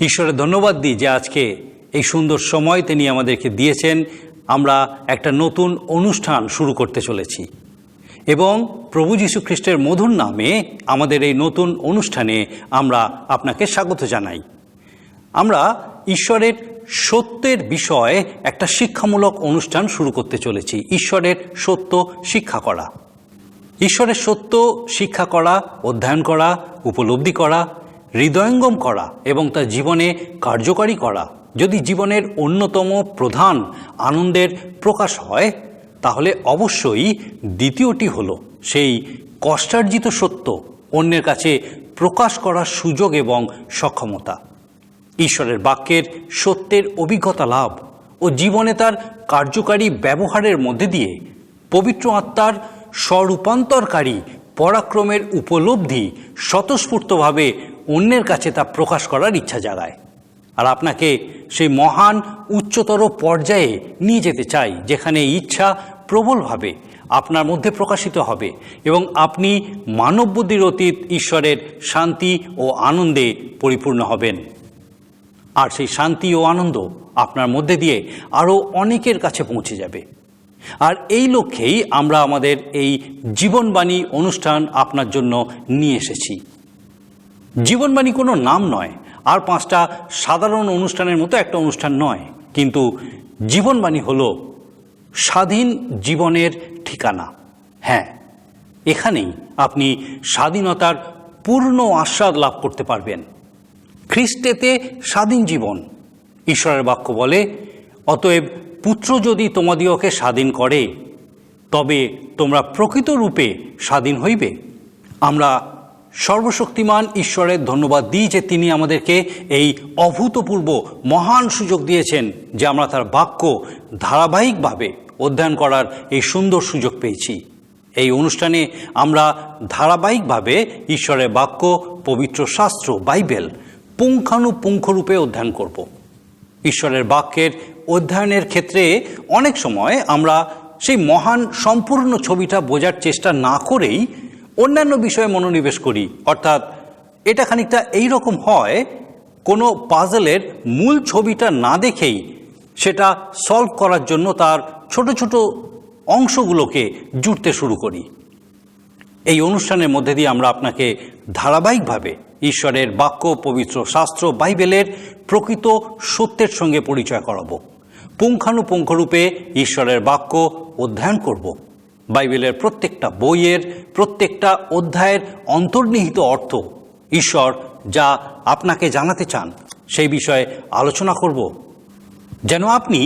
ঈশ্বরের ধন্যবাদ দিই যে আজকে এই সুন্দর সময় তিনি আমাদেরকে দিয়েছেন। আমরা একটা নতুন অনুষ্ঠান শুরু করতে চলেছি এবং প্রভু যীশু খ্রিস্টের মধুর নামে আমাদের এই নতুন অনুষ্ঠানে আমরা আপনাকে স্বাগত জানাই। আমরা ঈশ্বরের সত্যের বিষয়ে একটা শিক্ষামূলক অনুষ্ঠান শুরু করতে চলেছি। ঈশ্বরের সত্য শিক্ষা করা, ঈশ্বরের সত্য শিক্ষা করা, অধ্যয়ন করা, উপলব্ধি করা, হৃদয়ঙ্গম করা এবং তা জীবনে কার্যকরী করা যদি জীবনের অন্যতম প্রধান আনন্দের প্রকাশ হয়, তাহলে অবশ্যই দ্বিতীয়টি হলো সেই কষ্টার্জিত সত্য অন্যের কাছে প্রকাশ করার সুযোগ এবং সক্ষমতা। ঈশ্বরের বাক্যের সত্যের অভিজ্ঞতা লাভ ও জীবনে তার কার্যকারী ব্যবহারের মধ্যে দিয়ে পবিত্র আত্মার স্বরূপান্তরকারী পরাক্রমের উপলব্ধি স্বতঃস্ফূর্তভাবে অন্যের কাছে তা প্রকাশ করার ইচ্ছা জাগায়। আর আপনাকে সেই মহান উচ্চতর পর্যায়ে নিয়ে যেতে চাই, যেখানে ইচ্ছা প্রবলভাবে আপনার মধ্যে প্রকাশিত হবে এবং আপনি মানব বুদ্ধির অতীত ঈশ্বরের শান্তি ও আনন্দে পরিপূর্ণ হবেন। আর সেই শান্তি ও আনন্দ আপনার মধ্যে দিয়ে আরও অনেকের কাছে পৌঁছে যাবে। আর এই লক্ষ্যেই আমরা আমাদের এই জীবনবাণী অনুষ্ঠান আপনার জন্য নিয়ে এসেছি। জীবনবাণী কোনো নাম নয়, আর 5টা সাধারণ অনুষ্ঠানের মতো একটা অনুষ্ঠান নয়, কিন্তু জীবনবাণী হলো স্বাধীন জীবনের ঠিকানা। হ্যাঁ, এখানেই আপনি স্বাধীনতার পূর্ণ আস্বাদ লাভ করতে পারবেন। খ্রিস্টেতে স্বাধীন জীবন। ঈশ্বরের বাক্য বলে, অতএব পুত্র যদি তোমাদিওকে স্বাধীন করে, তবে তোমরা প্রকৃত রূপে স্বাধীন হইবে। আমরা সর্বশক্তিমান ঈশ্বরের ধন্যবাদ দিই যে তিনি আমাদেরকে এই অভূতপূর্ব মহান সুযোগ দিয়েছেন যে আমরা তার বাক্য ধারাবাহিকভাবে অধ্যয়ন করার এই সুন্দর সুযোগ পেয়েছি। এই অনুষ্ঠানে আমরা ধারাবাহিকভাবে ঈশ্বরের বাক্য, পবিত্র শাস্ত্র, বাইবেল পুঙ্খানুপুঙ্খরূপে অধ্যয়ন করব। ঈশ্বরের বাক্যের অধ্যয়নের ক্ষেত্রে অনেক সময় আমরা সেই মহান সম্পূর্ণ ছবিটা বোঝার চেষ্টা না করেই অন্যান্য বিষয়ে মনোনিবেশ করি। অর্থাৎ এটা খানিকটা এইরকম হয়, কোনো পাজলের মূল ছবিটা না দেখেই সেটা সলভ করার জন্য তার ছোট ছোট অংশগুলোকে জুড়তে শুরু করি। এই অনুষ্ঠানের মধ্যে দিয়ে আমরা আপনাকে ধারাবাহিকভাবে ঈশ্বরের বাক্য, পবিত্র শাস্ত্র, বাইবেলের প্রকৃত সত্যের সঙ্গে পরিচয় করাবো। পুঙ্খানুপুঙ্খরূপে ঈশ্বরের বাক্য অধ্যয়ন করব। বাইবেলের প্রত্যেকটা বইয়ের প্রত্যেকটা অধ্যায়ের অন্তর্নিহিত অর্থ, ঈশ্বর যা আপনাকে জানাতে চান সেই বিষয়ে আলোচনা করব, যেন আপনি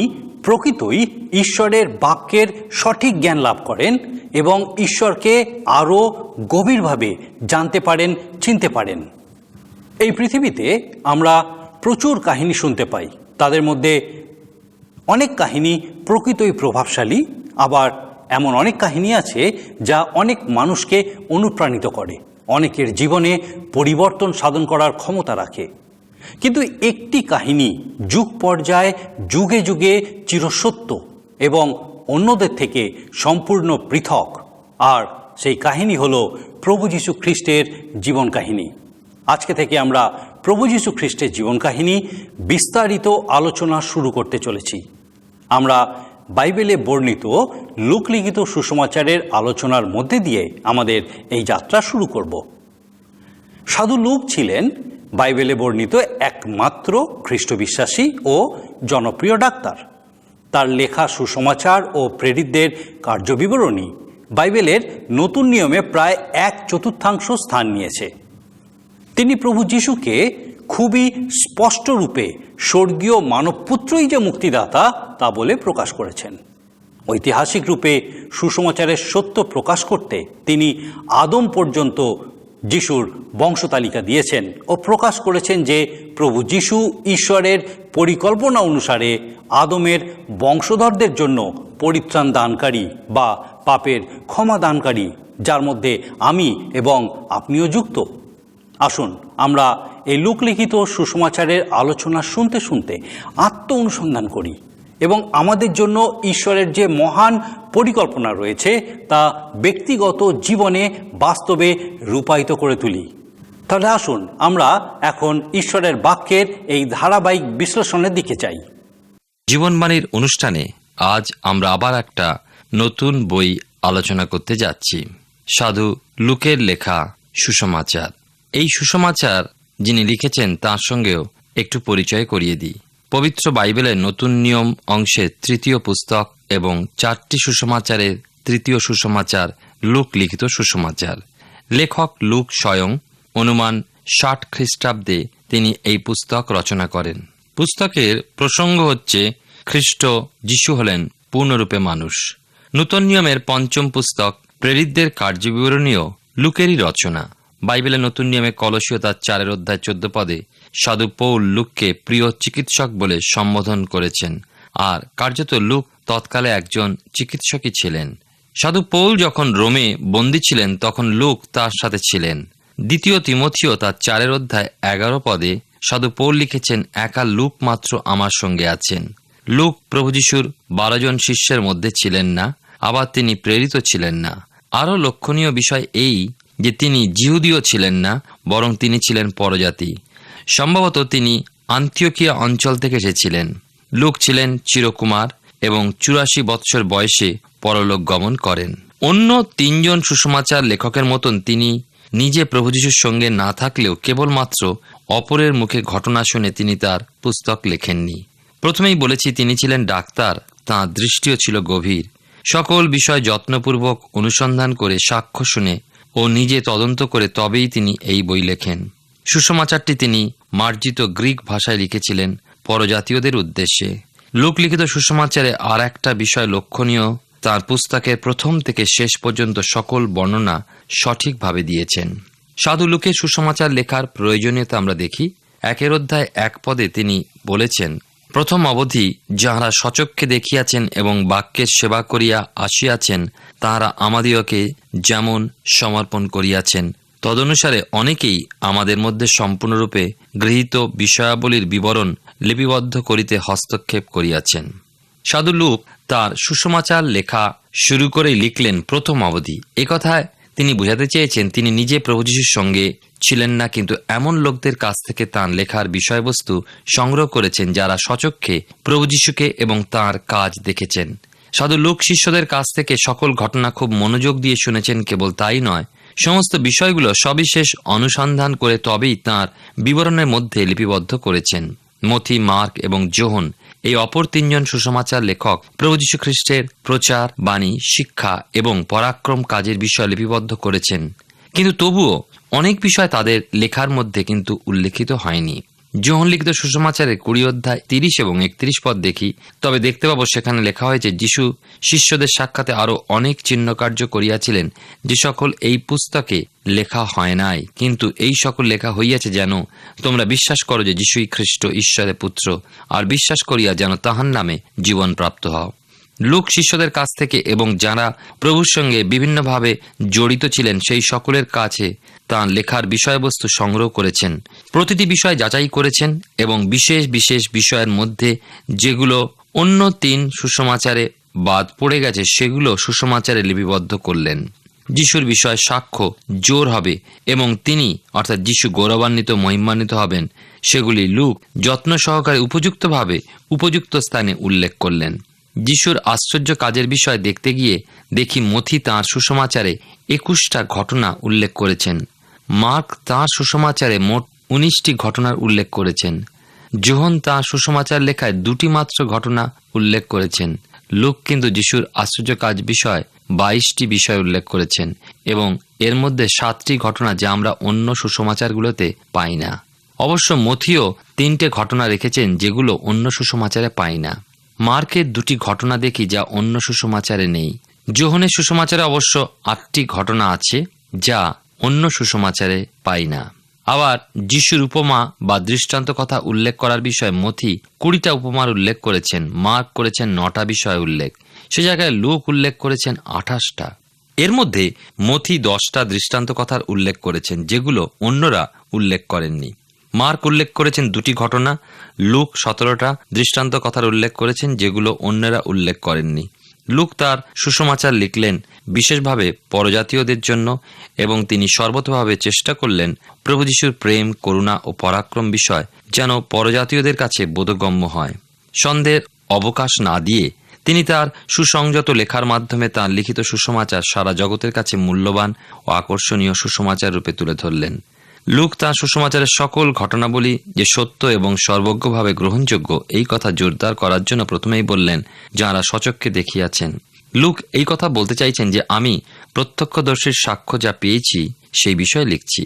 প্রকৃতই ঈশ্বরের বাক্যের সঠিক জ্ঞান লাভ করেন এবং ঈশ্বরকে আরও গভীরভাবে জানতে পারেন, চিনতে পারেন। এই পৃথিবীতে আমরা প্রচুর কাহিনী শুনতে পাই। তাদের মধ্যে অনেক কাহিনী প্রকৃতই প্রভাবশালী, আবার এমন অনেক কাহিনী আছে যা অনেক মানুষকে অনুপ্রাণিত করে, অনেকের জীবনে পরিবর্তন সাধন করার ক্ষমতা রাখে। কিন্তু একটি কাহিনী যুগ পর্যায়ে যুগে যুগে চিরসত্য এবং অন্যদের থেকে সম্পূর্ণ পৃথক, আর সেই কাহিনী হলো প্রভু যীশু খ্রিস্টের জীবন কাহিনী। আজকে থেকে আমরা প্রভু যীশু খ্রিস্টের জীবন কাহিনী বিস্তারিত আলোচনা শুরু করতে চলেছি। আমরা বাইবেলে বর্ণিত লোকলিখিত সুসমাচারের আলোচনার মধ্যে দিয়ে আমাদের এই যাত্রা শুরু করব। সাধু লুক ছিলেন বাইবেলে বর্ণিত একমাত্র খ্রিস্ট বিশ্বাসী ও জনপ্রিয় ডাক্তার। তার লেখা সুসমাচার ও প্রেরিতদের কার্যবিবরণী বাইবেলের নতুন নিয়মে প্রায় 1/4 স্থান নিয়েছে। তিনি প্রভু যীশুকে খুবই স্পষ্ট রূপে স্বর্গীয় মানবপুত্রই যে মুক্তিদাতা তা বলে প্রকাশ করেছেন। ঐতিহাসিক রূপে সুসমাচারের সত্য প্রকাশ করতে তিনি আদম পর্যন্ত যিশুর বংশতালিকা দিয়েছেন ও প্রকাশ করেছেন যে প্রভু যীশু ঈশ্বরের পরিকল্পনা অনুসারে আদমের বংশধরদের জন্য পরিত্রাণ দানকারী বা পাপের ক্ষমা দানকারী, যার মধ্যে আমি এবং আপনিও যুক্ত। আসুন আমরা এই লোকলিখিত সুসমাচারের আলোচনা শুনতে শুনতে আত্ম অনুসন্ধান করি এবং আমাদের জন্য ঈশ্বরের যে মহান পরিকল্পনা রয়েছে তা ব্যক্তিগত জীবনে বাস্তবে রূপায়িত করে তুলি। তাহলে আসুন আমরা এখন ঈশ্বরের বাক্যের এই ধারাবাহিক বিশ্লেষণের দিকে যাই। জীবনবাণীর অনুষ্ঠানে আজ আমরা আবার একটা নতুন বই আলোচনা করতে যাচ্ছি, সাধু লুকের লেখা সুসমাচার। এই সুসমাচার যিনি লিখেছেন তার সঙ্গেও একটু পরিচয় করিয়ে দিই। পবিত্র বাইবেলের নতুন নিয়ম অংশের 3য় পুস্তক এবং 4টি সুসমাচারের 3য় সুসমাচার লুক লিখিত সুসমাচার। লেখক লুক স্বয়ং অনুমান 60 খ্রিস্টাব্দে তিনি এই পুস্তক রচনা করেন। পুস্তকের প্রসঙ্গ হচ্ছে খ্রিস্ট যিশু হলেন পূর্ণরূপে মানুষ। নূতন নিয়মের 5ম পুস্তক প্রেরিতদের কার্যবিবরণীও লুকেরই রচনা। বাইবেলের নতুন নিয়মে কলসীয় তার 4 অধ্যায় 14 পদে সাধু পৌল লুককে প্রিয় চিকিৎসক বলে সম্বোধন করেছেন, আর কার্যত লুক তৎকালে একজন চিকিৎসকই ছিলেন। সাধু পৌল যখন রোমে বন্দী ছিলেন তখন লুক তার সাথে ছিলেন। 2 তিমথিও তার 4 অধ্যায় 11 পদে সাধু পৌল লিখেছেন, একা লুক মাত্র আমার সঙ্গে আছেন। লুক প্রভু যিশুর 12 জন শিষ্যের মধ্যে ছিলেন না, আবার তিনি প্রেরিত ছিলেন না। আরও লক্ষণীয় বিষয় এই যে তিনি জিহুদীয় ছিলেন না, বরং তিনি ছিলেন পরজাতি। সম্ভবত তিনি আন্তিওকিয়া অঞ্চল থেকে এসেছিলেন। লুক ছিলেন চিরকুমার এবং 84 বৎসর বয়সে পরলোক গমন করেন। অন্য 3 জন সুসমাচার লেখকের মতন তিনি নিজে প্রভু যিশুর সঙ্গে না থাকলেও কেবলমাত্র অপরের মুখে ঘটনা শুনে তিনি তার পুস্তক লেখেননি। প্রথমেই বলেছি তিনি ছিলেন ডাক্তার, তাঁর দৃষ্টিও ছিল গভীর। সকল বিষয় যত্নপূর্বক অনুসন্ধান করে সাক্ষ্য শুনে ও নিজে তদন্ত করে তবেই তিনি এই বই লেখেন। সুসমাচারটি তিনি মার্জিত গ্রিক ভাষায় লিখেছিলেন পরজাতীয়দের উদ্দেশ্যে। লুক লিখিত সুসমাচারে আর একটা বিষয় লক্ষণীয়, তার পুস্তকের প্রথম থেকে শেষ পর্যন্ত সকল বর্ণনা সঠিকভাবে দিয়েছেন। সাধু লুকের সুসমাচার লেখার প্রয়োজনীয়তা আমরা দেখি। 1 অধ্যায় 1 পদে তিনি বলেছেন, প্রথম অবধি যাহারা সচক্ষে দেখিয়াছেন এবং বাক্যের সেবা করিয়া আসিয়াছেন, তাহারা আমাদিওকে যেমন সমর্পণ করিয়াছেন, তদনুসারে অনেকেই আমাদের মধ্যে সম্পূর্ণরূপে গৃহীত বিষয়াবলীর বিবরণ লিপিবদ্ধ করিতে হস্তক্ষেপ করিয়াছেন। সাধু লুক তার সুসমাচার লেখা শুরু করেই লিখলেন প্রথম অবধি। একথায় তিনি বোঝাতে চেয়েছেন তিনি নিজে প্রভু যিশুর সঙ্গে ছিলেন না, কিন্তু এমন লোকদের কাছ থেকে তাঁর লেখার বিষয়বস্তু সংগ্রহ করেছেন যারা সচক্ষে প্রভু যিশুকে এবং তাঁর কাজ দেখেছেন। সাধু লুক শিষ্যদের কাছ থেকে সকল ঘটনা খুব মনোযোগ দিয়ে শুনেছেন। কেবল তাই নয়, সমস্ত বিষয়গুলো সবিশেষ অনুসন্ধান করে তবেই তাঁর বিবরণের মধ্যে লিপিবদ্ধ করেছেন। মথি, মার্ক এবং যোহন এই অপর 3 জন সুসমাচার লেখক প্রভু যীশু খ্রিস্টের প্রচার, বাণী, শিক্ষা এবং পরাক্রম কাজের বিষয় লিপিবদ্ধ করেছেন, কিন্তু তবুও অনেক বিষয় তাদের লেখার মধ্যে কিন্তু উল্লেখিত হয়নি। যোহন লিখিত সুসমাচারের 20 অধ্যায় 30 এবং 31 পদ দেখি, তবে দেখতে পাবো সেখানে লেখা হয়েছে, যিশু শিষ্যদের সাক্ষাতে আরও অনেক চিহ্নকার্য করিয়াছিলেন, যে সকল এই পুস্তকে লেখা হয় নাই, কিন্তু এই সকল লেখা হইয়াছে যেন তোমরা বিশ্বাস করো যে যিশুই খ্রিস্ট ঈশ্বরের পুত্র, আর বিশ্বাস করিয়া যেন তাহার নামে জীবন প্রাপ্ত হও। লুক শিষ্যদের কাছ থেকে এবং যারা প্রভুর সঙ্গে বিভিন্নভাবে জড়িত ছিলেন সেই সকলের কাছে তাঁর লেখার বিষয়বস্তু সংগ্রহ করেছেন। প্রতিটি বিষয় যাচাই করেছেন এবং বিশেষ বিশেষ বিষয়ের মধ্যে যেগুলো অন্য 3 সুসমাচারে বাদ পড়ে গেছে সেগুলো সুসমাচারে লিপিবদ্ধ করলেন। যিশুর বিষয়ে সাক্ষ্য জোর হবে এবং তিনি অর্থাৎ যিশু গৌরবান্বিত, মহিমান্বিত হবেন, সেগুলি লুক যত্ন সহকারে উপযুক্তভাবে উপযুক্ত স্থানে উল্লেখ করলেন। যিশুর আশ্চর্য কাজের বিষয় দেখতে গিয়ে দেখি মথি তাঁর সুসমাচারে 21টা ঘটনা উল্লেখ করেছেন। মার্ক তাঁর সুসমাচারে মোট 19টি ঘটনার উল্লেখ করেছেন। যোহন তাঁর সুসমাচার লেখায় 2টি মাত্র ঘটনা উল্লেখ করেছেন। লুক কিন্তু যিশুর আশ্চর্য কাজ বিষয় 22টি বিষয় উল্লেখ করেছেন এবং এর মধ্যে 7টি ঘটনা যা আমরা অন্য সুসমাচারগুলোতে পাই না। অবশ্য মথিও 3টে ঘটনা রেখেছেন যেগুলো অন্য সুসমাচারে পাই না। মার্কের 2টি ঘটনা দেখি যা অন্য সুসমাচারে নেই। যোহনের সুসমাচারে অবশ্য 8টি ঘটনা আছে যা অন্য সুসমাচারে পাই না। আবার যিশুর উপমা বা দৃষ্টান্ত কথা উল্লেখ করার বিষয়ে মথি 20টা উপমার উল্লেখ করেছেন, মার্ক করেছেন 9টা বিষয় উল্লেখ, সে জায়গায় লুক উল্লেখ করেছেন 28টা। এর মধ্যে মথি 10টা দৃষ্টান্ত কথার উল্লেখ করেছেন যেগুলো অন্যরা উল্লেখ করেননি। মার্ক উল্লেখ করেছেন 2টি ঘটনা, লুক 17টা দৃষ্টান্ত কথার উল্লেখ করেছেন যেগুলো অন্যরা উল্লেখ করেননি। লুক তার সুসমাচার লিখলেন বিশেষভাবে পরজাতীয়দের জন্য, এবং তিনি সর্বতভাবে চেষ্টা করলেন প্রভু যীশুর প্রেম, করুণা ও পরাক্রম বিষয় যেন পরজাতীয়দের কাছে বোধগম্য হয়। সন্দেহের অবকাশ না দিয়ে তিনি তার সুসংযত লেখার মাধ্যমে তাঁর লিখিত সুসমাচার সারা জগতের কাছে মূল্যবান ও আকর্ষণীয় সুসমাচার রূপে তুলে ধরলেন। লুক তাঁর সুসমাচারের সকল ঘটনাবলী যে সত্য এবং সর্বজ্ঞভাবে গ্রহণযোগ্য এই কথা জোরদার করার জন্য প্রথমেই বললেন, যাঁরা সচক্ষে দেখিয়াছেন। লুক এই কথা বলতে চাইছেন যে আমি প্রত্যক্ষদর্শীর সাক্ষ্য যা পেয়েছি সেই বিষয়ে লিখছি।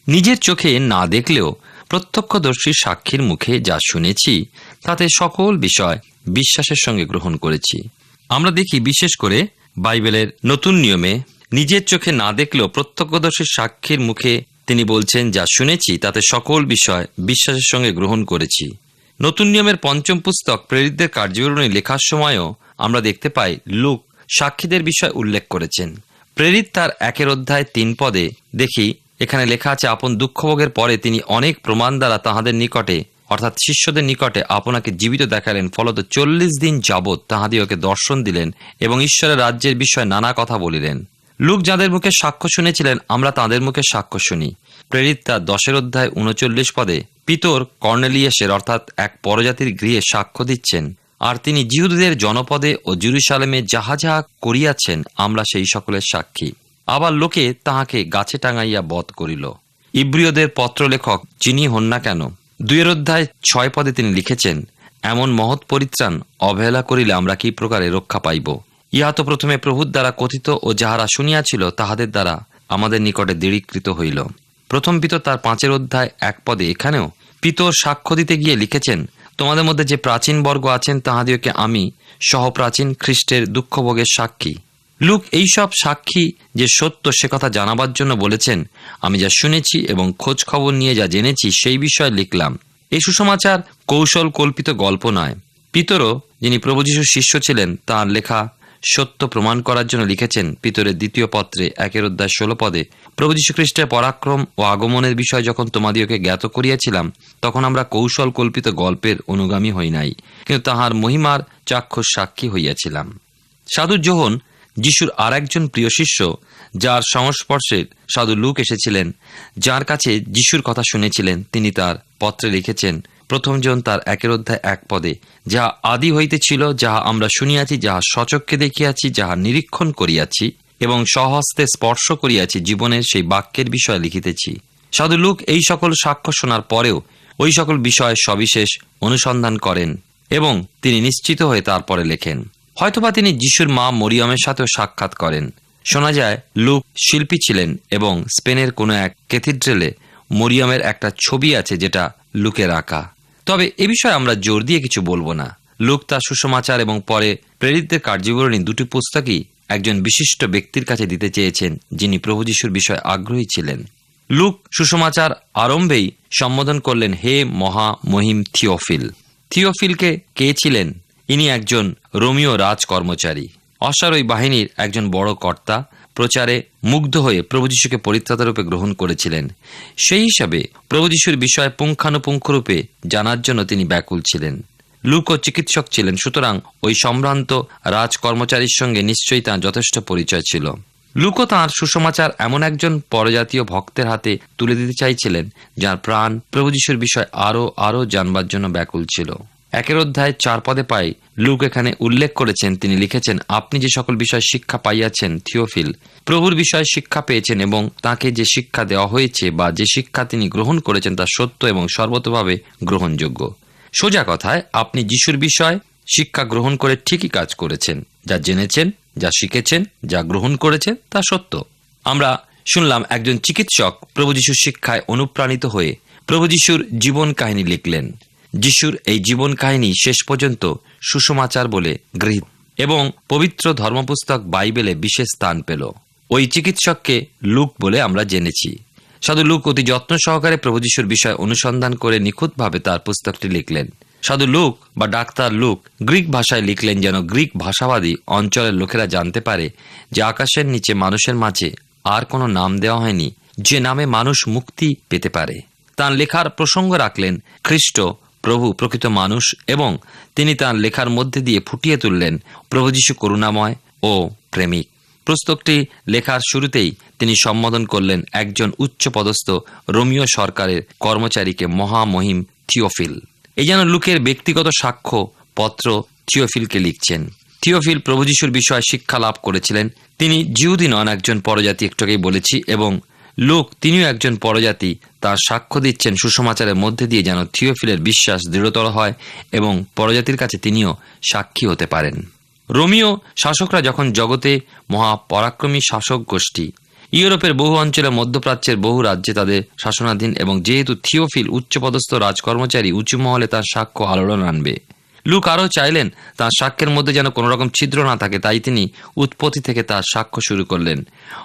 নিজের চোখে না দেখলেও প্রত্যক্ষদর্শীর সাক্ষীর মুখে যা শুনেছি তাতে সকল বিষয় বিশ্বাসের সঙ্গে গ্রহণ করেছি। আমরা দেখি বিশেষ করে বাইবেলের নতুন নিয়মে নিজের চোখে না দেখলেও প্রত্যক্ষদর্শীর সাক্ষীর মুখে তিনি বলছেন, যা শুনেছি তাতে সকল বিষয় বিশ্বাসের সঙ্গে গ্রহণ করেছি। নতুন নিয়মের পঞ্চম পুস্তক প্রেরিতদের কার্যবিবরণী লেখার সময়ও আমরা দেখতে পাই লুক সাক্ষীদের বিষয় উল্লেখ করেছেন। প্রেরিত তার 1 পদে দেখি এখানে লেখা আছে, আপন দুঃখভোগের পরে তিনি অনেক প্রমাণ দ্বারা তাহাদের নিকটে অর্থাৎ শিষ্যদের নিকটে আপনাকে জীবিত দেখালেন, ফলত 40 দিন যাবৎ তাহাদিওকে দর্শন দিলেন এবং ঈশ্বরের রাজ্যের বিষয়ে নানা কথা বলিলেন। লুক যাদের মুখে সাক্ষ্য শুনেছিলেন আমরা তাদের মুখে সাক্ষ্য শুনি। প্রেরিত তার 10 পদে পিতর কর্নেলিয়াসের অর্থাৎ এক পরজাতির গৃহে সাক্ষ্য দিচ্ছেন, আর তিনি জিহুদীদের জনপদে ও জেরুজালেমে যাহা যাহা করিয়াছেন আমরা সেই সকলের সাক্ষী। আবার লোকে তাহাকে গাছে টাঙাইয়া বধ করিল। ইব্রিয়দের পত্রলেখক যিনি হন না কেন 2 পদে তিনি লিখেছেন, এমন মহৎ পরিত্রাণ অবহেলা করিলে আমরা কি প্রকারে রক্ষা পাইব? ইহা তো প্রথমে প্রভুর দ্বারা কথিত ও যাহারা শুনিয়াছিল তাহাদের দ্বারা আমাদের নিকটে দৃঢ়ীকৃত হইল। প্রথম পিতর তার 5 পদে এখানেও পিতর সাক্ষ্য দিতে গিয়ে লিখেছেন, তোমাদের মধ্যে যে প্রাচীন বর্গ আছেন তাহাদিওকে আমি সহপ্রাচীন খ্রিস্টের দুঃখভোগের সাক্ষী। লুক এইসব সাক্ষী যে সত্য সে কথা জানাবার জন্য বলেছেন, আমি যা শুনেছি এবং খোঁজ খবর নিয়ে যা জেনেছি সেই বিষয়ে লিখলাম। এই সুসমাচার কৌশল কল্পিত গল্প নয়। পিতরও যিনি প্রভু যীশুর শিষ্য ছিলেন তাঁর লেখা সত্য প্রমাণ করার জন্য লিখেছেন। পিতরের 2 পত্রে 1 পদে প্রভু যীশু খ্রিস্টের পরাক্রম ও আগমনের বিষয় যখন তোমাদিওকে জ্ঞাত করিয়াছিলাম তখন আমরা কৌশল কল্পিত গল্পের অনুগামী হই নাই, কিন্তু তাহার মহিমার চাক্ষুষ সাক্ষী হইয়াছিলাম। সাধু যোহন যিশুর আর একজন প্রিয় শিষ্য, যার সংস্পর্শে সাধু লুক এসেছিলেন, যার কাছে যিশুর কথা শুনেছিলেন, তিনি তার পত্রে লিখেছেন 1 যোহন তার 1 পদে, যাহা আদি হইতে ছিল, যাহা আমরা শুনিয়াছি, যাহা সচক্ষে দেখিয়াছি, যাহা নিরীক্ষণ করিয়াছি এবং স্বহস্তে স্পর্শ করিয়াছি, জীবনের সেই বাক্যের বিষয় লিখিতেছি। সাধু লুক এই সকল সাক্ষ্য শোনার পরেও ওই সকল বিষয় সবিশেষ অনুসন্ধান করেন এবং তিনি নিশ্চিত হয়ে তারপরে লেখেন। হয়তোবা তিনি যিশুর মা মরিয়মের সাথেও সাক্ষাৎ করেন। শোনা যায় লুক শিল্পী ছিলেন এবং স্পেনের কোনো এক ক্যাথিড্রালে মরিয়মের একটা ছবি আছে যেটা লুকের আঁকা। তবে এ বিষয়ে আমরা জোর দিয়ে কিছু বলবো না। লুক তার সুসমাচার এবং পরে প্রেরিতদের কার্যবিবরণী 2 পুস্তকই একজন বিশিষ্ট ব্যক্তির কাছে দিতে চেয়েছেন যিনি প্রভু যীশুর বিষয়ে আগ্রহী ছিলেন। লুক সুসমাচার আরম্ভেই সম্বোধন করলেন, হে মহা মহিম থিওফিল। থিওফিলকে কে ছিলেন? ইনি একজন রোমীয় রাজ কর্মচারী, অশ্বারোহী বাহিনীর একজন বড় কর্তা, প্রচারে মুগ্ধ হয়ে প্রভু যীশুকে পরিত্রাতারূপে গ্রহণ করেছিলেন। সেই হিসাবে প্রভু যীশুর বিষয়ে পুঙ্খানুপুঙ্খরূপে জানার জন্য তিনি ব্যাকুল ছিলেন। লুকও চিকিৎসক ছিলেন, সুতরাং ওই সম্ভ্রান্ত রাজ কর্মচারীর সঙ্গে নিশ্চয়ই তাঁর যথেষ্ট পরিচয় ছিল। লুকও তাঁর সুসমাচার এমন একজন পরজাতীয় ভক্তের হাতে তুলে দিতে চাইছিলেন যার প্রাণ প্রভু যীশুর বিষয় আরও জানবার জন্য ব্যাকুল ছিল। 1 পদে পাই লুক এখানে উল্লেখ করেছেন, তিনি লিখেছেন, আপনি যে সকল বিষয় শিক্ষা পাইয়াছেন থিওফিল, প্রভুর বিষয়ে শিক্ষা পেয়েছেন এবং তাকে যে শিক্ষা দেওয়া হয়েছে বা যে শিক্ষা তিনি গ্রহণ করেছেন তা সত্য এবং সর্বতভাবে গ্রহণযোগ্য। সোজা কথায় আপনি যিশুর বিষয় শিক্ষা গ্রহণ করে ঠিকই কাজ করেছেন। যা জেনেছেন, যা শিখেছেন, যা গ্রহণ করেছেন তা সত্য। আমরা শুনলাম একজন চিকিৎসক প্রভু যিশুর শিক্ষায় অনুপ্রাণিত হয়ে প্রভু যিশুর জীবন কাহিনী লিখলেন। যিশুর এই জীবন কাহিনী শেষ পর্যন্ত সুসমাচার বলে গৃহীত এবং পবিত্র ধর্মপুস্তক বাইবেলে বিশেষ স্থান পেল। ওই চিকিৎসককে লুক বলে আমরা জেনেছি। সাধু লুক অতি যত্ন সহকারে প্রভু যিশুর বিষয় অনুসন্ধান করে নিখুঁতভাবে তার পুস্তকটি লিখলেন। সাধু লুক বা ডাক্তার লুক গ্রিক ভাষায় লিখলেন যেন গ্রিক ভাষাবাদী অঞ্চলের লোকেরা জানতে পারে যে আকাশের নিচে মানুষের মাঝে আর কোনো নাম দেওয়া হয়নি যে নামে মানুষ মুক্তি পেতে পারে। তাঁর লেখার প্রসঙ্গ রাখলেন খ্রিস্ট প্রভু প্রকৃত মানুষ এবং তিনি তাঁর লেখার মধ্যে দিয়ে ফুটিয়ে তুললেন প্রভু যীশু করুণাময় ও প্রেমিক। পুস্তকটি লেখার শুরুতেই তিনি সম্বোধন করলেন একজন উচ্চপদস্থ রোমীয় সরকারের কর্মচারীকে মহামহিম থিওফিল। এই যেন লুকের ব্যক্তিগত সাক্ষ্য পত্র থিওফিলকে লিখছেন। থিওফিল প্রভু যীশুর বিষয়ে শিক্ষা লাভ করেছিলেন। তিনি জিহুদি নন, একজন পরজাতি, একটু আগেই বলেছি, এবং লুক তিনিও একজন পরজাতি। তার সাক্ষ্য দিচ্ছেন সুসমাচারের মধ্যে দিয়ে যেন থিওফিলের বিশ্বাস দৃঢ়তর হয় এবং পরজাতির কাছে তিনিও সাক্ষী হতে পারেন। রোমীয় শাসকরা যখন জগতে মহাপরাক্রমী শাসক গোষ্ঠী, ইউরোপের বহু অঞ্চলে, মধ্যপ্রাচ্যের বহু রাজ্যে তাদের শাসনাধীন, এবং যেহেতু থিওফিল উচ্চপদস্থ রাজকর্মচারী, উঁচু মহলে তার সাক্ষ্য আলোড়ন আনবে। লুক আরও চাইলেন তাঁর সাক্ষ্যের মধ্যে যেন কোনো রকম ছিদ্র না থাকে, তাই তিনি উৎপত্তি থেকে তার সাক্ষ্য শুরু করলেন।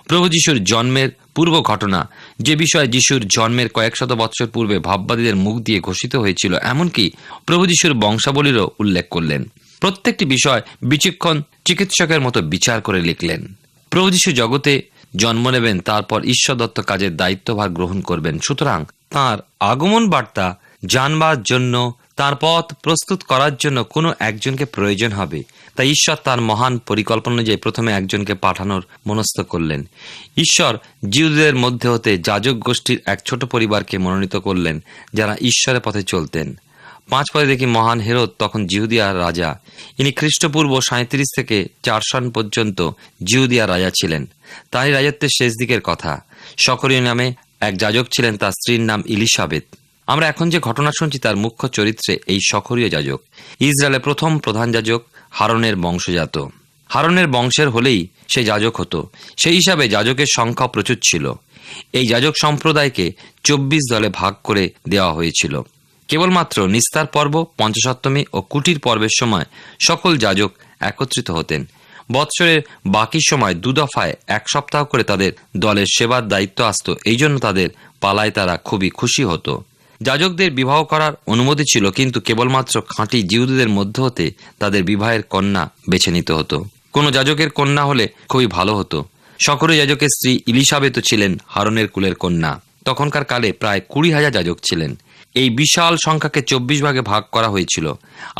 প্রভু যীশুর জন্মের পূর্ব ঘটনা, যে বিষয়ে যীশুর জন্মের কয়েক শত বৎসর পূর্বে ভাববাদীদের মুখ দিয়ে ঘোষিত হয়েছিল, এমনকি প্রভু যীশুর বংশাবলীরও উল্লেখ করলেন। প্রত্যেকটি বিষয় বিচক্ষণ চিকিৎসকের মতো বিচার করে লিখলেন। প্রভু যীশু জগতে জন্ম নেবেন, তারপর ঈশ্বর দত্ত কাজের দায়িত্বভার গ্রহণ করবেন। সুতরাং তাঁর আগমন বার্তা জানবার জন্য, তার পথ প্রস্তুত করার জন্য কোনো একজনকে প্রয়োজন হবে। তাই ঈশ্বর তার মহান পরিকল্পনা অনুযায়ী প্রথমে একজনকে পাঠানোর মনস্থ করলেন। ঈশ্বর জিউদের মধ্যে হতে যাজক গোষ্ঠীর এক ছোট পরিবারকে মনোনীত করলেন, যারা ঈশ্বরের পথে চলতেন। 5 পদে দেখি মহান হেরোদ তখন জিহুদিয়ার রাজা। ইনি খ্রিস্টপূর্ব 37 থেকে 4 সন পর্যন্ত জিহুদিয়ার রাজা ছিলেন। তারই রাজত্বের শেষ দিকের কথা। সকরীয় নামে এক যাজক ছিলেন, তার স্ত্রীর নাম ইলিসাবেত। আমরা এখন যে ঘটনা শুনছি তার মুখ্য চরিত্রে এই সকরীয় যাজক ইসরায়েলের প্রথম প্রধান যাজক, হারনের বংশজাত। হারনের বংশের হলেই সে যাজক হতো। সেই হিসাবে যাজকের সংখ্যা প্রচুর ছিল। এই যাজক সম্প্রদায়কে 24 দলে ভাগ করে দেওয়া হয়েছিল। কেবলমাত্র নিস্তার পর্ব, পঞ্চসপ্তমী ও কুটির পর্বের সময় সকল যাজক একত্রিত হতেন। বৎসরের বাকি সময় 2 দফায় 1 সপ্তাহ করে তাদের দলের সেবার দায়িত্ব আসত। এই জন্য তাদের পালায় তারা খুবই খুশি হতো। যাজকদের বিবাহ করার অনুমতি ছিল, কিন্তু কেবলমাত্র খাঁটি জিহুদীদের মধ্য হতে তাদের বিবাহের কন্যা বেছে নিতে হতো। কোনো যাজকের কন্যা হলে খুবই ভালো হতো। সকরীয় যাজকের স্ত্রী ইলিসাবেতও ছিলেন হারনের কুলের কন্যা। তখনকার কালে প্রায় 20,000 যাজক ছিলেন। এই বিশাল সংখ্যাকে 24 ভাগে ভাগ করা হয়েছিল।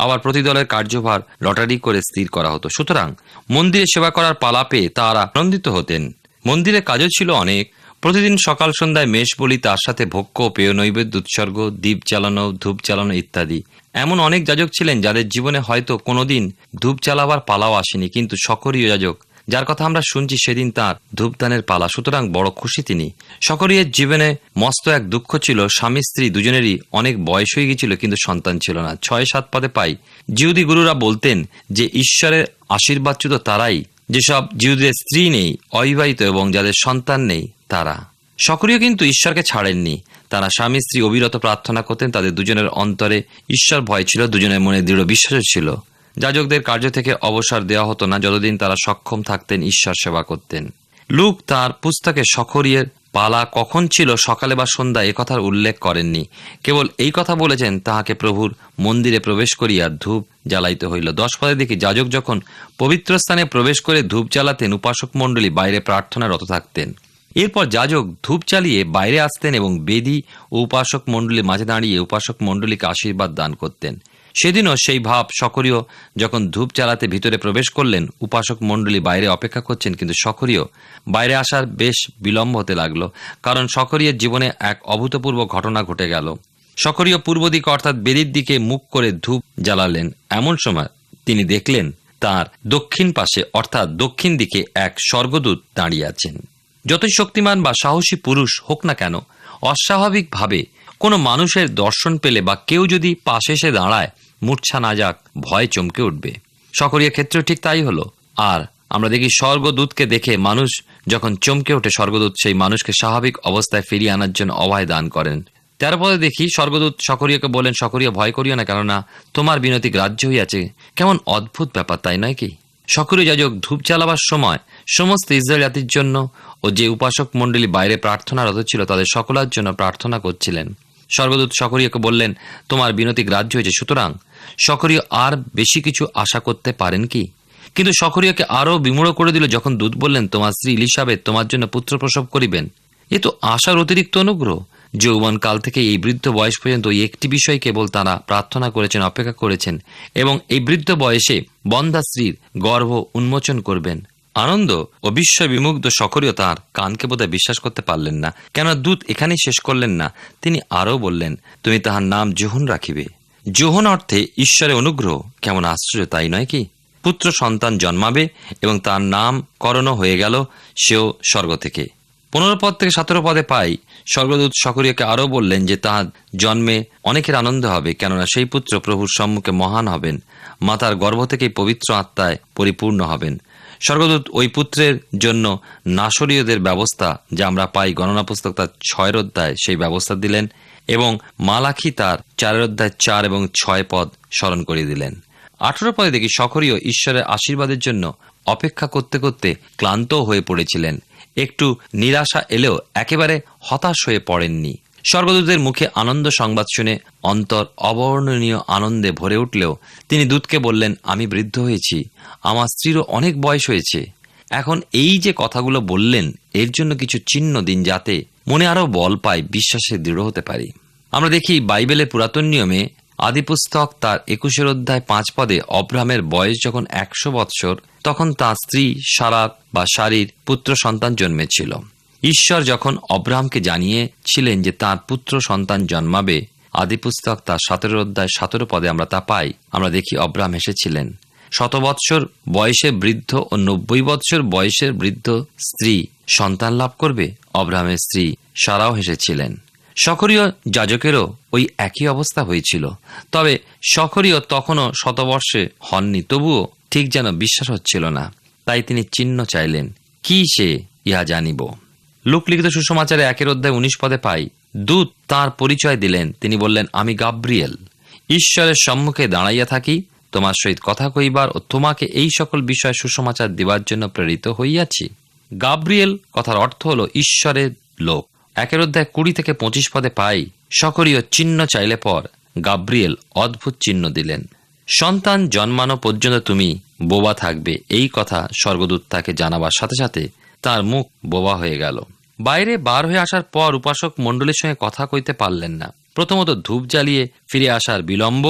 আবার প্রতি দলের কার্যভার লটারি করে স্থির করা হতো। সুতরাং মন্দিরে সেবা করার পালা পেয়ে তারা আনন্দিত হতেন। মন্দিরে কাজও ছিল অনেক। প্রতিদিন সকাল সন্ধ্যায় মেষ বলি, তার সাথে ভোগ্য পেয় নৈবেদ্য উৎসর্গ, দীপ জ্বালানো, ধূপ জ্বালানো ইত্যাদি। এমন অনেক যাজক ছিলেন যাদের জীবনে হয়তো কোনোদিন ধূপ জ্বালাবার পালাও আসেনি, কিন্তু সকরীয় যাজক যার কথা আমরা শুনছি সেদিন তার ধূপদানের পালা। সুতরাং বড় খুশি তিনি। সকরীয়ের জীবনে মস্ত এক দুঃখ ছিল। স্বামী স্ত্রী দুজনেরই অনেক বয়স হয়ে গিয়েছিল, কিন্তু সন্তান ছিল না। 6-7 পদে পাই, জিহুদি গুরুরা বলতেন যে ঈশ্বরের আশীর্বাদচ্যুত তারাই, যেসব জিহুদের স্ত্রী নেই, অবিবাহিত এবং যাদের সন্তান নেই তারা। সকরীয় কিন্তু ঈশ্বরকে ছাড়েননি। তারা স্বামী স্ত্রী অবিরত প্রার্থনা করতেন। তাদের দুজনের অন্তরে ঈশ্বর ভয় ছিল, দুজনের মনে দৃঢ় বিশ্বাস ছিল। যাজকদের কার্য থেকে অবসর দেওয়া হতো না যতদিন তারা সক্ষম থাকতেন ঈশ্বর সেবা করতেন। লুক তার পুস্তকে সকরীয়ের পালা কখন ছিল, সকালে বা সন্ধ্যায়, একথার উল্লেখ করেননি। কেবল এই কথা বলেছেন তাহাকে প্রভুর মন্দিরে প্রবেশ করিয়া ধূপ জ্বালাইতে হইল। 10 পদে দেখি যাজক যখন পবিত্র স্থানে প্রবেশ করে ধূপ জ্বালাতেন, উপাসক মণ্ডলী বাইরে প্রার্থনা রত থাকতেন। এরপর যাজক ধূপ চালিয়ে বাইরে আসতেন এবং বেদী ও উপাসক মণ্ডলীর মাঝে দাঁড়িয়ে উপাসক মণ্ডলীকে আশীর্বাদ দান করতেন। সেদিনও সেই ভাব। সকরীয় যখন ধূপ জ্বালাতে ভিতরে প্রবেশ করলেন, উপাসক মণ্ডলী বাইরে অপেক্ষা করছেন, কিন্তু সকরীয় বাইরে আসার বেশ বিলম্ব হতে লাগলো, কারণ সকরীয়ের জীবনে এক অভূতপূর্ব ঘটনা ঘটে গেল। সকরীয় পূর্ব দিকে অর্থাৎ বেদির দিকে মুখ করে ধূপ জ্বালালেন। এমন সময় তিনি দেখলেন তার দক্ষিণ পাশে অর্থাৎ দক্ষিণ দিকে এক স্বর্গদূত দাঁড়িয়ে আছেন। যতই শক্তিমান বা সাহসী পুরুষ হোক না কেন, অস্বাভাবিকভাবে কোনো মানুষের দর্শন পেলে বা কেউ যদি পাশে এসে দাঁড়ায়, মূর্ছা না যাক, ভয় চমকে উঠবে। সকরীয় ক্ষেত্রেও ঠিক তাই হলো। আর আমরা দেখি স্বর্গদূতকে দেখে মানুষ যখন চমকে ওঠে, স্বর্গদূত সেই মানুষকে স্বাভাবিক অবস্থায় ফিরিয়ে আনার জন্য অভয় দান করেন। 13 পদে দেখি স্বর্গদূত সকরীয়কে বলেন, সকরীয় ভয় করিও না, কেননা তোমার বিনতি গ্রাহ্য হইয়াছে। কেমন অদ্ভুত ব্যাপার, তাই নয় কি? সকরীয় যাজক ধূপ জ্বালাবার সময় সমস্ত ইসরায়েল জাতির জন্য ও যে উপাসক মণ্ডলী বাইরে প্রার্থনারত ছিল তাদের সকলের জন্য প্রার্থনা করছিলেন। স্বর্গদূত সকরীয়কে বললেন, তোমার বিনতি গ্রাহ্য হয়েছে। সুতরাং সকরীয় আর বেশি কিছু আশা করতে পারেন কি? কিন্তু সকরীয়কে আরও বিমূঢ় করে দিল যখন দূত বললেন, তোমার স্ত্রী ইলিসাবেত তোমার জন্য পুত্র প্রসব করিবেন। এ তো আশার অতিরিক্ত অনুগ্রহ। যৌবনকাল থেকে এই বৃদ্ধ বয়স পর্যন্ত এই একটি বিষয় কেবল তারা প্রার্থনা করেছেন, অপেক্ষা করেছেন, এবং এই বৃদ্ধ বয়সে বন্ধা স্ত্রীর গর্ভ উন্মোচন করবেন। আনন্দ ও বিস্ময় বিমুগ্ধ সকরিও তাঁর কানকে বোধহয় বিশ্বাস করতে পারলেন না। কেন দূত এখানেই শেষ করলেন না, তিনি আরও বললেন, তুমি তাহার নাম যোহন রাখিবে। যোহন অর্থে ঈশ্বরের অনুগ্রহ। কেমন আশ্চর্য, তাই নয় কি? পুত্র সন্তান জন্মাবে এবং তার নাম করণ হয়ে গেল, সেও স্বর্গ থেকে। 15 পদ থেকে 17 পদে পাই, স্বর্গদূত সকরিয়াকে আরও বললেন যে তাহার জন্মে অনেকের আনন্দ হবে, কেননা সেই পুত্র প্রভুর সম্মুখে মহান হবেন, মাতার গর্ভ থেকেই পবিত্র আত্মায় পরিপূর্ণ হবেন। স্বর্গদূত ওই পুত্রের জন্য নাসরীয়দের ব্যবস্থা, যা আমরা পাই গণনা পুস্তক তার 6 অধ্যায়, সেই ব্যবস্থা দিলেন, এবং মালাখি তার 4 অধ্যায় 4 এবং 6 পদ স্মরণ করিয়ে দিলেন। 18 পদে দেখি সকরিও ঈশ্বরের আশীর্বাদের জন্য অপেক্ষা করতে করতে ক্লান্ত হয়ে পড়েছিলেন। একটু নিরাশা এলেও একেবারে হতাশ হয়ে পড়েননি। স্বর্গদূতের মুখে আনন্দ সংবাদ শুনে অন্তর অবর্ণনীয় আনন্দে ভরে উঠলেও তিনি দূতকে বললেন, আমি বৃদ্ধ হয়েছি, আমার স্ত্রীরও অনেক বয়স হয়েছে। এখন এই যে কথাগুলো বললেন, এর জন্য কিছু চিহ্ন দিন, যাতে মনে আরও বল পাই, বিশ্বাসে দৃঢ় হতে পারি। আমরা দেখি বাইবেলের পুরাতন নিয়মে আদিপুস্তক তার 21 অধ্যায় 5 পদে অব্রাহামের বয়স যখন 100 বৎসর, তখন তাঁর স্ত্রী সারার পুত্র সন্তান জন্মেছিল। ঈশ্বর যখন অব্রাহামকে জানিয়েছিলেন যে তার পুত্র সন্তান জন্মাবে, আদিপুস্তক তার 17 অধ্যায় 17 পদে আমরা তা পাই। আমরা দেখি অব্রাহাম হেসেছিলেন। 100 বৎসর বয়সে বৃদ্ধ ও 90 বৎসর বয়সের বৃদ্ধ স্ত্রী সন্তান লাভ করবে। অব্রাহামের স্ত্রী সারাও হেসেছিলেন। সকরীয় যাজকেরও ওই একই অবস্থা হয়েছিল, তবে সকরীয় তখনও 100 বর্ষে হননি, তবুও ঠিক যেন বিশ্বাস হচ্ছিল না। তাই তিনি চিহ্ন চাইলেন, কি সে ইহা জানিব। লূক লিখিত সুসমাচারে 1 অধ্যায় 19 পদে পাই, দূত তাঁর পরিচয় দিলেন। তিনি বললেন, আমি গাব্রিয়েল, ঈশ্বরের সম্মুখে দাঁড়াইয়া থাকি, তোমার সহিত কথা কইবার ও তোমাকে এই সকল বিষয় সুসমাচার দিবার জন্য প্রেরিত হইয়াছি। গাব্রিয়েল কথার অর্থ হল ঈশ্বরের লোক। 1 অধ্যায় 20 থেকে 25 পদে পাই, সকরীয় চিহ্ন চাইলে পর গাব্রিয়েল অদ্ভুত চিহ্ন দিলেন। সন্তান জন্মানো পর্যন্ত তুমি বোবা থাকবে, এই কথা স্বর্গদূত তাকে জানাবার সাথে সাথে তার মুখ বোবা হয়ে গেল। বাইরে বার হয়ে আসার পর উপাসক মণ্ডলীর সঙ্গে কথা কইতে পারলেন না। প্রথমত ধূপ জ্বালিয়ে ফিরে আসার বিলম্ব,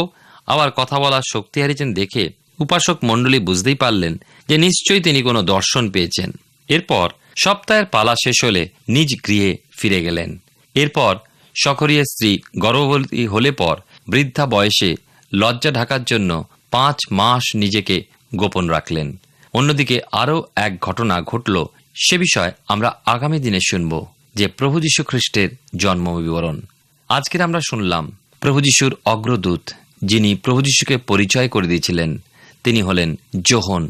আবার কথা বলার শক্তি হারিয়েছেন দেখে উপাসক মণ্ডলী বুঝতেই পারলেন যে নিশ্চয়ই তিনি কোনো দর্শন পেয়েছেন। এরপর সপ্তাহের পালা শেষ হলে নিজ গৃহে ফিরে গেলেন। এরপর সকরিয়ার স্ত্রী গর্ভবতী হলে পর বৃদ্ধা বয়সে লজ্জা ঢাকার জন্য 5 মাস নিজেকে গোপন রাখলেন। অন্যদিকে আরও এক ঘটনা ঘটল, সে বিষয় আমরা আগামী দিনে শুনব, যে প্রভু যীশু খ্রিস্টের জন্ম বিবরণ। আজকের আমরা শুনলাম প্রভু যীশুর অগ্রদূত, যিনি প্রভু যীশুকে পরিচয় করে দিয়েছিলেন, তিনি হলেন যোহন,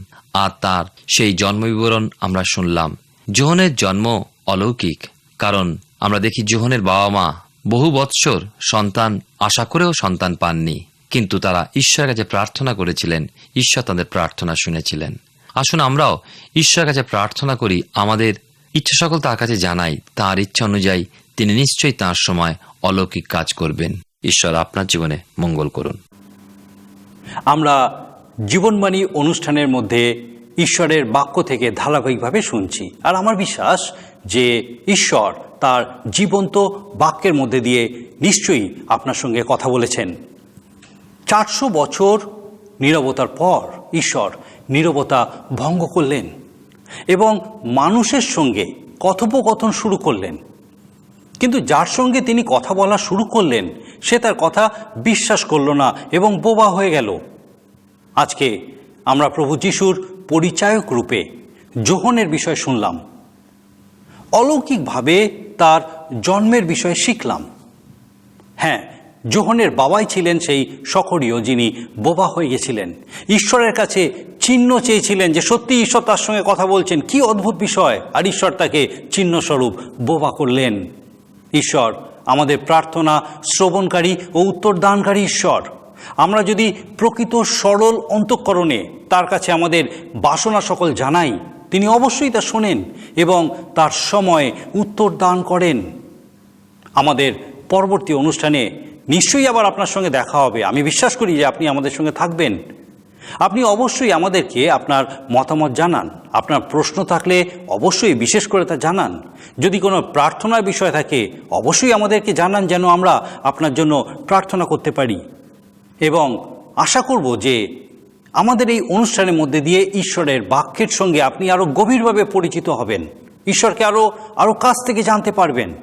আর তার সেই জন্ম বিবরণ আমরা শুনলাম। যোহনের জন্ম অলৌকিক, কারণ আমরা দেখি যোহনের বাবা মা বহু বৎসর সন্তান আশা করেও সন্তান পাননি, কিন্তু তারা ঈশ্বরের কাছে প্রার্থনা করেছিলেন, ঈশ্বর তাদের প্রার্থনা শুনেছিলেন। আসুন আমরাও ঈশ্বরের কাছে প্রার্থনা করি, আমাদের ইচ্ছা সকল তার কাছে জানাই, তার ইচ্ছা অনুযায়ী তিনি নিশ্চয়ই তাঁর সময় অলৌকিক কাজ করবেন। ঈশ্বর আপনার জীবনে মঙ্গল করুন। আমরা জীবনবাণী অনুষ্ঠানের মধ্যে ঈশ্বরের বাক্য থেকে ধারাবাহিকভাবে শুনছি, আর আমার বিশ্বাস যে ঈশ্বর তার জীবন্ত বাক্যের মধ্যে দিয়ে নিশ্চয়ই আপনার সঙ্গে কথা বলেছেন। 400 বছর নীরবতার পর ঈশ্বর নীরবতা ভঙ্গ করলেন এবং মানুষের সঙ্গে কথোপকথন শুরু করলেন। কিন্তু যার সঙ্গে তিনি কথা বলা শুরু করলেন, সে তার কথা বিশ্বাস করল না এবং বোবা হয়ে গেল। আজকে আমরা প্রভু যীশুর পরিচায়ক রূপে যোহনের বিষয় শুনলাম, অলৌকিকভাবে তার জন্মের বিষয় শিখলাম। হ্যাঁ, যোহনের বাবাই ছিলেন সেই সকরীয়, যিনি বোবা হয়ে গেছিলেন। ঈশ্বরের কাছে চিহ্ন চেয়েছিলেন যে সত্যি ঈশ্বর তার সঙ্গে কথা বলছেন, কি অদ্ভুত বিষয়, আর ঈশ্বর তাকে চিহ্নস্বরূপ বোবা করলেন। ঈশ্বর আমাদের প্রার্থনা শ্রবণকারী ও উত্তরদানকারী ঈশ্বর। আমরা যদি প্রকৃত সরল অন্তঃকরণে তার কাছে আমাদের বাসনা সকল জানাই, তিনি অবশ্যই তা শোনেন এবং তার সময় উত্তর দান করেন। আমাদের পরবর্তী অনুষ্ঠানে নিশ্চয়ই আবার আপনার সঙ্গে দেখা হবে। আমি বিশ্বাস করি যে আপনি আমাদের সঙ্গে থাকবেন। আপনি অবশ্যই আমাদেরকে আপনার মতামত জানান। আপনার প্রশ্ন থাকলে অবশ্যই বিশেষ করে তা জানান। যদি কোনো প্রার্থনার বিষয় থাকে অবশ্যই আমাদেরকে জানান, যেন আমরা আপনার জন্য প্রার্থনা করতে পারি। এবং আশা করব যে আমাদের এই অনুষ্ঠানের মধ্যে দিয়ে ঈশ্বরের বাক্যের সঙ্গে আপনি আরও গভীরভাবে পরিচিত হবেন, ঈশ্বরকে আরও কাছ থেকে জানতে পারবেন,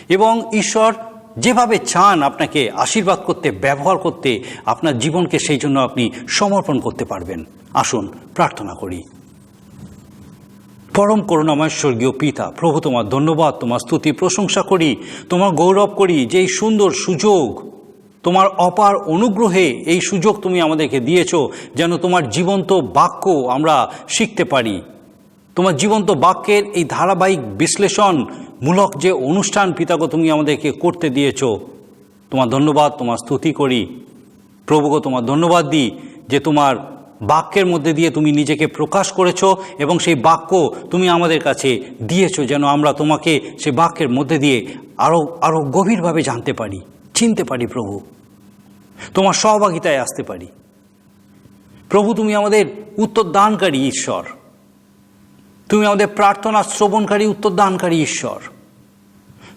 এবং ঈশ্বর যেভাবে চান আপনাকে আশীর্বাদ করতে, ব্যবহার করতে, আপনার জীবনকে সেই জন্য আপনি সমর্পণ করতে পারবেন। আসুন প্রার্থনা করি। পরম করুণাময় স্বর্গীয় পিতা, প্রভু তোমার ধন্যবাদ, তোমার স্তুতি প্রশংসা করি, তোমার গৌরব করি যে এই সুন্দর সুযোগ, তোমার অপার অনুগ্রহে এই সুযোগ তুমি আমাদেরকে দিয়েছ যেন তোমার জীবন্ত বাক্য আমরা শিখতে পারি। তোমার জীবন্ত বাক্যের এই ধারাবাহিক বিশ্লেষণমূলক যে অনুষ্ঠান পিতাগো তুমি আমাদেরকে করতে দিয়েছ, তোমার ধন্যবাদ, তোমার স্তুতি করি। প্রভুগো তোমার ধন্যবাদ দিই যে তোমার বাক্যের মধ্যে দিয়ে তুমি নিজেকে প্রকাশ করেছ এবং সেই বাক্য তুমি আমাদের কাছে দিয়েছ যেন আমরা তোমাকে সেই বাক্যের মধ্যে দিয়ে আরও গভীরভাবে জানতে পারি, চিনতে পারি। প্রভু তোমার সহভাগিতায় আসতে পারি। প্রভু তুমি আমাদের উত্তরদানকারী ঈশ্বর, তুমি আমাদের প্রার্থনা শ্রবণকারী, উত্তরদানকারী ঈশ্বর।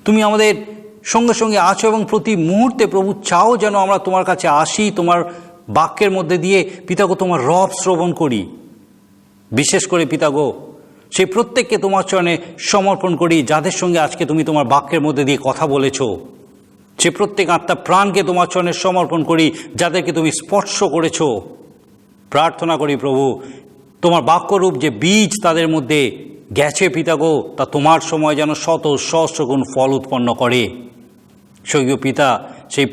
তুমি আমাদের সঙ্গে সঙ্গে আছো এবং প্রতি মুহূর্তে প্রভু চাও যেন আমরা তোমার কাছে আসি, তোমার বাক্যের মধ্যে দিয়ে পিতাগো তোমার রব শ্রবণ করি। বিশেষ করে পিতাগো সেই প্রত্যেককে তোমার চরণে সমর্পণ করি যাদের সঙ্গে আজকে তুমি তোমার বাক্যের মধ্যে দিয়ে কথা বলেছ। সে প্রত্যেক আত্মা প্রাণকে তোমার চরণে সমর্পণ করি যাদেরকে তুমি স্পর্শ করেছ। প্রার্থনা করি প্রভু তোমার বাক্যরূপ যে বীজ তাদের মধ্যে গেছে পিতাগো, তা তোমার সময় যেন শত সহস্র গুণ ফল উৎপন্ন করে। স্বর্গীয় পিতা সে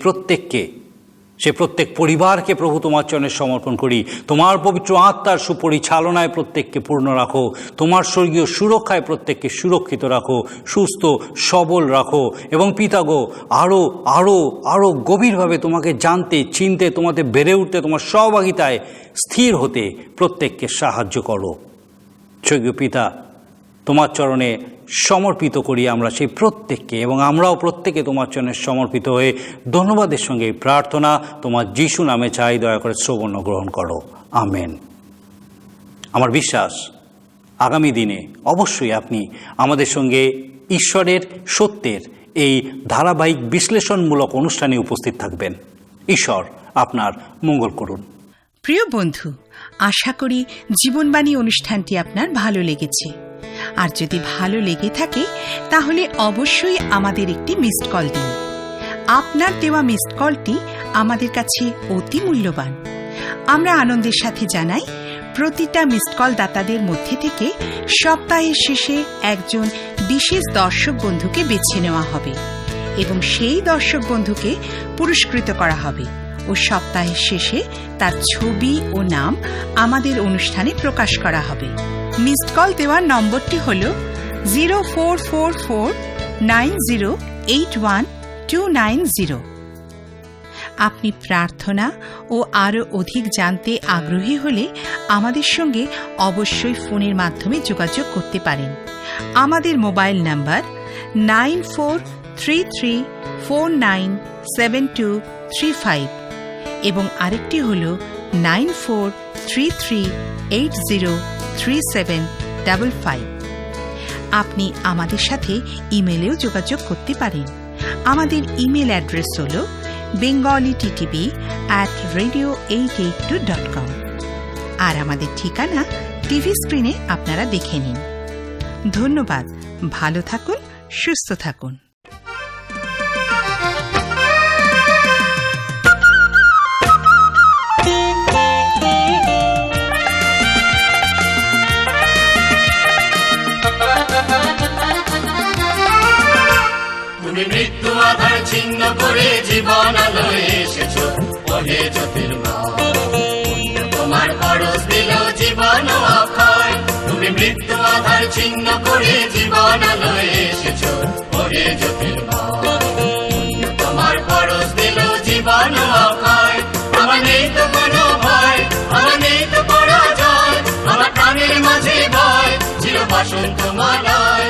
প্রত্যেক পরিবারকে প্রভু তোমার চরণে সমর্পণ করি। তোমার পবিত্র আত্মার সুপরিচালনায় প্রত্যেককে পূর্ণ রাখো, তোমার স্বর্গীয় সুরক্ষায় প্রত্যেককে সুরক্ষিত রাখো, সুস্থ সবল রাখো, এবং পিতাগো আরও আরও আরও গভীরভাবে তোমাকে জানতে, চিনতে, তোমাদের বেড়ে উঠতে, তোমার সহভাগিতায় স্থির হতে প্রত্যেককে সাহায্য করো। স্বর্গীয় পিতা তোমার চরণে সমর্পিত করি আমরা সেই প্রত্যেককে, এবং আমরাও প্রত্যেকে তোমার চরণে সমর্পিত হয়ে ধন্যবাদের সঙ্গে এই প্রার্থনা তোমার যিশু নামে চাই, দয়া করে শ্রবণ গ্রহণ করো। আমেন। আমার বিশ্বাস আগামী দিনে অবশ্যই আপনি আমাদের সঙ্গে ঈশ্বরের সত্যের এই ধারাবাহিক বিশ্লেষণমূলক অনুষ্ঠানে উপস্থিত থাকবেন। ঈশ্বর আপনার মঙ্গল করুন। প্রিয় বন্ধু, আশা করি জীবনবাণী অনুষ্ঠানটি আপনার ভালো লেগেছে। আর যদি ভালো লেগে থাকে তাহলে অবশ্যই আমাদের একটি মিসড কল দিন। আপনার দেওয়া মিসড কলটি আমাদের কাছে অতি মূল্যবান। আমরা আনন্দের সাথে জানাই, প্রতিটা মিসড কল দাতাদের মধ্যে থেকে সপ্তাহের শেষে একজন বিশেষ দর্শক বন্ধুকে বেছে নেওয়া হবে এবং সেই দর্শক বন্ধুকে পুরস্কৃত করা হবে ও সপ্তাহের শেষে তার ছবি ও নাম আমাদের অনুষ্ঠানে প্রকাশ করা হবে। মিসড কল দেওয়ার নম্বরটি হল 044490812990। আপনি প্রার্থনা ও আরও অধিক জানতে আগ্রহী হলে আমাদের সঙ্গে অবশ্যই ফোনের মাধ্যমে যোগাযোগ করতে পারেন। আমাদের মোবাইল নাম্বার 9433497235 এবং আরেকটি হল 9433803755। আপনি আমাদের সাথে ইমেলেও যোগাযোগ করতে পারেন। আমাদের ইমেল অ্যাড্রেস হল bengali@radio882.com। আর আমাদের ঠিকানা টিভি স্ক্রিনে আপনারা দেখে নিন। ধন্যবাদ। ভালো থাকুন, সুস্থ থাকুন। তুমি মৃত্যু আধার ছিন্ন করে জীবন আলোয় এসেছো, ওহে জ্যোতির্ময়। তোমার পরশ দিল জীবন অক্ষয়। তুমি মৃত্যু আধার ছিন্ন করে জীবন আলোয় এসেছো, ওহে জ্যোতির্ময়। তোমার পরশ দিল জীবন অক্ষয়। আমার নেই তো কোনো ভয়, আমার নেই তো পরাজয়, আমার প্রাণের মাঝে ভয় চির বসন্ত মালায়।